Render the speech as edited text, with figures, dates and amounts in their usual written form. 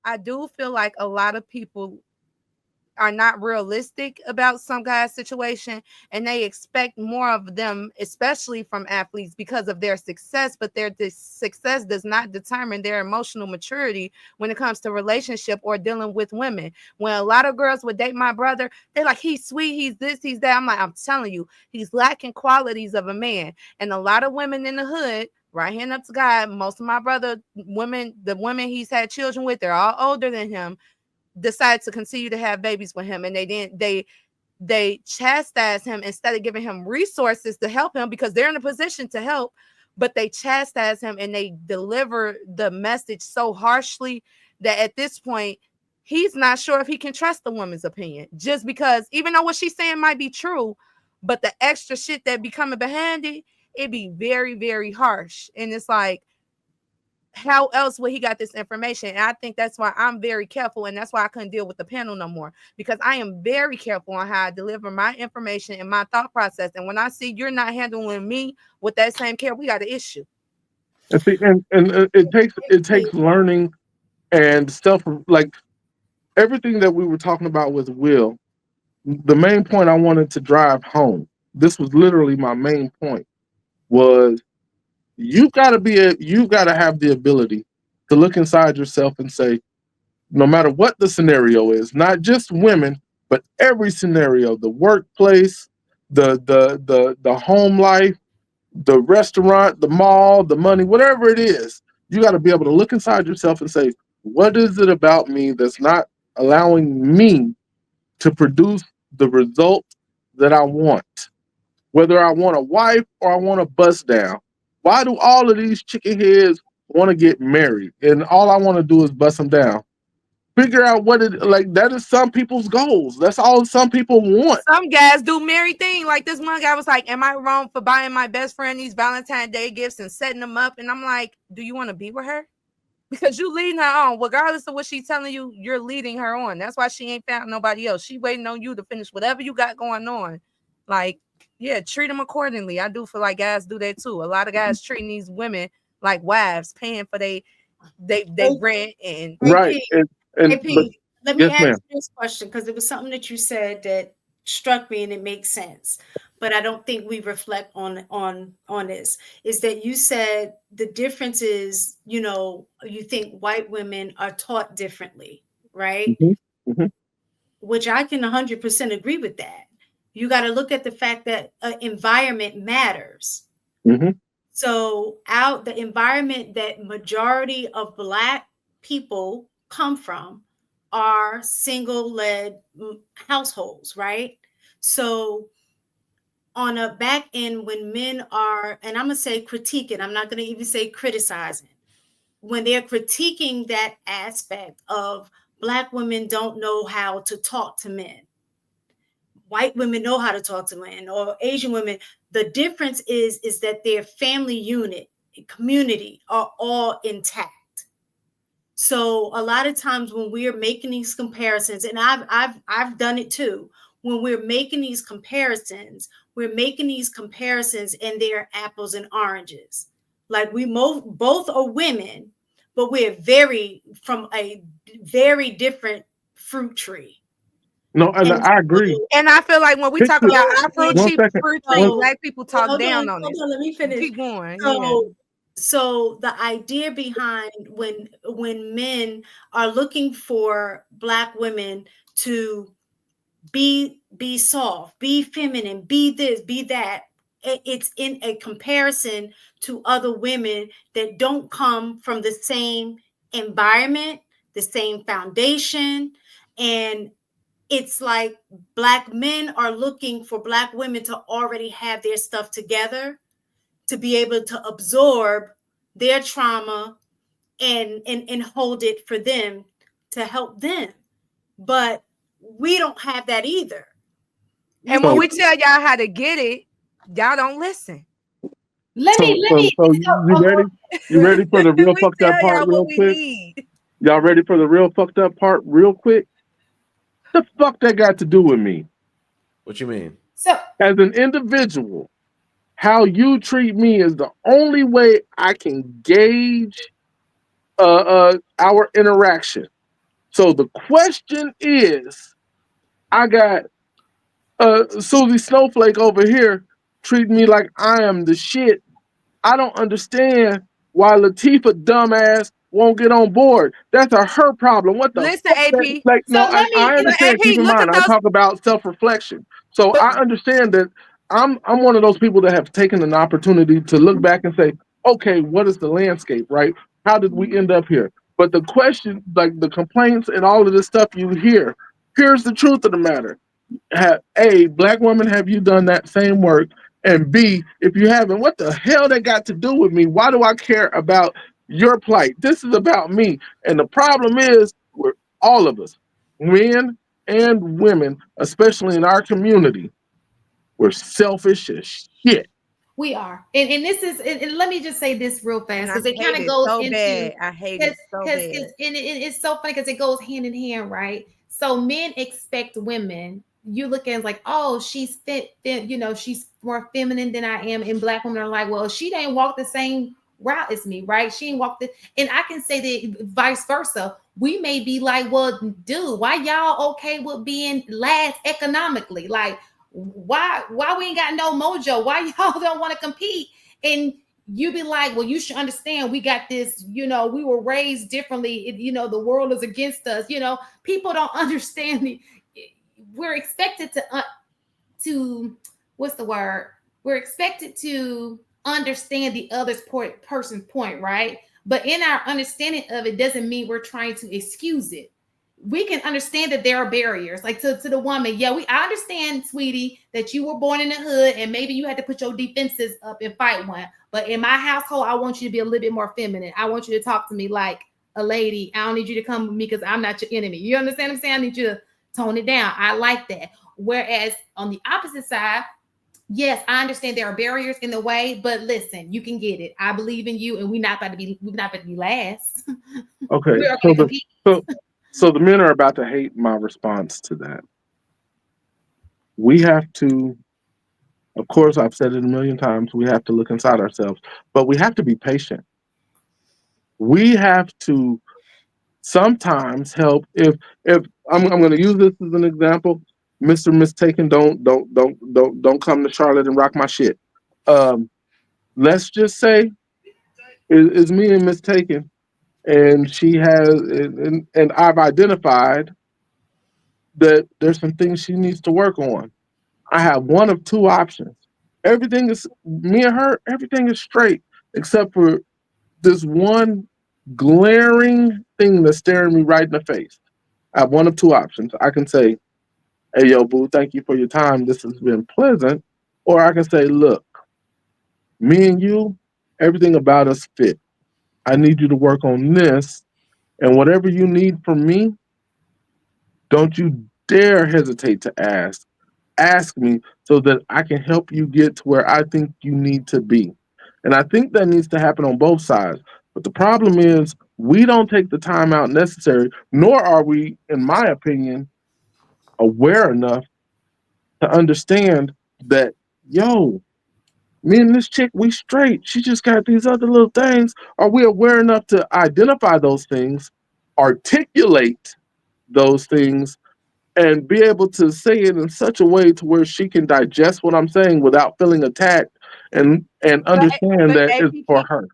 I do feel like a lot of people are not realistic about some guy's situation, and they expect more of them, especially from athletes, because of their success, but their success does not determine their emotional maturity when it comes to relationship or dealing with women. When a lot of girls would date my brother, they're like, he's sweet, he's this, he's that. I'm like, I'm telling you, he's lacking qualities of a man. And a lot of women in the hood, right hand up to God, most of my brother women, the women he's had children with, they're all older than him, decided to continue to have babies with him, and they chastise him instead of giving him resources to help him, because they're in a position to help, but they chastise him and they deliver the message so harshly that at this point he's not sure if he can trust the woman's opinion, just because even though what she's saying might be true, but the extra shit that be coming behind it be very, very harsh. And it's like, how else would he got this information? And I think that's why I'm very careful, and that's why I couldn't deal with the panel no more, because I am very careful on how I deliver my information and my thought process. And when I see you're not handling me with that same care, we got an issue. And see, and it takes learning and stuff like everything that we were talking about with Will. The main point I wanted to drive home. This was literally my main point. Was you got to have the ability to look inside yourself and say, no matter what the scenario is, not just women, but every scenario, the workplace, the home life, the restaurant, the mall, the money, whatever it is, you got to be able to look inside yourself and say, what is it about me that's not allowing me to produce the result that I want? Whether I want a wife or I want to bust down. Why do all of these chicken heads want to get married? And all I want to do is bust them down. Figure out what it like. That is some people's goals. That's all some people want. Some guys do marry thing. Like this one guy was like, am I wrong for buying my best friend these Valentine's Day gifts and setting them up? And I'm like, do you want to be with her? Because you leading her on, regardless of what she's telling you, you're leading her on. That's why she ain't found nobody else. She waiting on you to finish whatever you got going on. Like, yeah, treat them accordingly. I do feel like guys do that too. A lot of guys treating these women like wives, paying for they Hey, rent and hey, Right. P. Hey, And but P. Let me yes, ask ma'am. you this question because it was something that you said that struck me and it makes sense. But I don't think we reflect on this. Is that you said the difference is, you think white women are taught differently, right? Hmm. Hmm. Which I can 100% agree with that. You got to look at the fact that environment matters. Hmm. So out the environment that majority of Black people come from are single led households, right? So on a back end, when men are, and I'm gonna say critiquing, I'm not gonna even say criticizing, when they're critiquing that aspect of Black women don't know how to talk to men, white women know how to talk to men, or Asian women. The difference is that their family unit, community are all intact. So a lot of times when we're making these comparisons, and I've done it too, when we're making these comparisons and they're apples and oranges. Like we both are women, but we're very from a very different fruit tree. No, and And I agree. so and I feel like when we talk Picture about so, Afro and one second. fruit tree, One. so, Black people talk hold on, down on hold it. on, let me finish. Keep going, yeah. So, so the idea behind when men are looking for Black women to be soft, be feminine, be this, be that, it's in a comparison to other women that don't come from the same environment, the same foundation, and it's like Black men are looking for Black women to already have their stuff together to be able to absorb their trauma and hold it for them to help them. But we don't have that either. And when So we tell y'all how to get it, y'all don't listen. Let so me let so me so so, you ready? You ready for the real We fucked up tell part y'all what real we quick? need. Y'all ready for the real fucked up part real quick? The fuck that got to do with me? What you mean? so As an individual, how you treat me is the only way I can gauge our interaction. So the question is, I got Susie Snowflake over here treating me like I am the shit. I don't understand why Latifah dumbass won't get on board. That's her problem. What the Listen, fuck? AP. Like, So no, let I me, But understand. Keep AP, in look mind, at I those. talk about self-reflection. So But I understand that I'm one of those people that have taken an opportunity to look back and say, okay, what is the landscape, right? How did we end up here? But the question, like the complaints and all of this stuff you hear, here's the truth of the matter. A, black woman, have you done that same work? And B, if you haven't, what the hell that got to do with me? Why do I care about your plight? This is about me. And the problem is, we're all of us, men and women, especially in our community, we're selfish as shit. we are. And this is, and let me just say this real and fast I because it kind hate of it goes so into, bad. I hate because it so because bad. it's so funny because it goes hand in hand, right? So men expect women. You look at it like, oh, she's she's more feminine than I am, and black women are like, well, she didn't walk the same route as me, right? She ain't walked the, and I can say that vice versa. We may be like, well, dude, why y'all okay with being last economically? Like, why we ain't got no mojo? Why y'all don't want to compete? And you be like, well, you should understand we got this, we were raised differently. The world is against us. People don't understand we're expected to what's the word? We're expected to understand the other's person's point, right? But in our understanding of it doesn't mean we're trying to excuse it. We can understand that there are barriers, like to the woman. Yeah, I understand, sweetie, that you were born in the hood and maybe you had to put your defenses up and fight one. But in my household, I want you to be a little bit more feminine. I want you to talk to me like a lady. I don't need you to come with me because I'm not your enemy. You understand what I'm saying? I need you to tone it down. I like that. Whereas on the opposite side, yes, I understand there are barriers in the way, but listen, you can get it. I believe in you, and we're not about to be last. Okay, We are so going to the compete. so so the men are about to hate my response to that. We have to, of course, I've said it a million times, we have to look inside ourselves, but we have to be patient. We have to sometimes help if I'm going to use this as an example. Mr. Mistaken, don't come to Charlotte and rock my shit. Um, let's just say it's me and Mistaken, and she has and I've identified that there's some things she needs to work on. I have one of two options. Everything is me and her. Everything is straight except for this one glaring thing that's staring me right in the face. I have one of two options. I can say, "Hey, yo, boo, thank you for your time. This has been pleasant," or I can say, "Look, me and you, everything about us fit. I need you to work on this, and whatever you need from me, don't you dare hesitate to ask. Ask me so that I can help you get to where I think you need to be." And I think that needs to happen on both sides. But the problem is, we don't take the time out necessary, nor are we, in my opinion, aware enough to understand that, yo, me and this chick, we straight. She just got these other little things. Are we aware enough to identify those things, articulate those things, and be able to say it in such a way to where she can digest what I'm saying without feeling attacked and But understand but that it's AP, for her.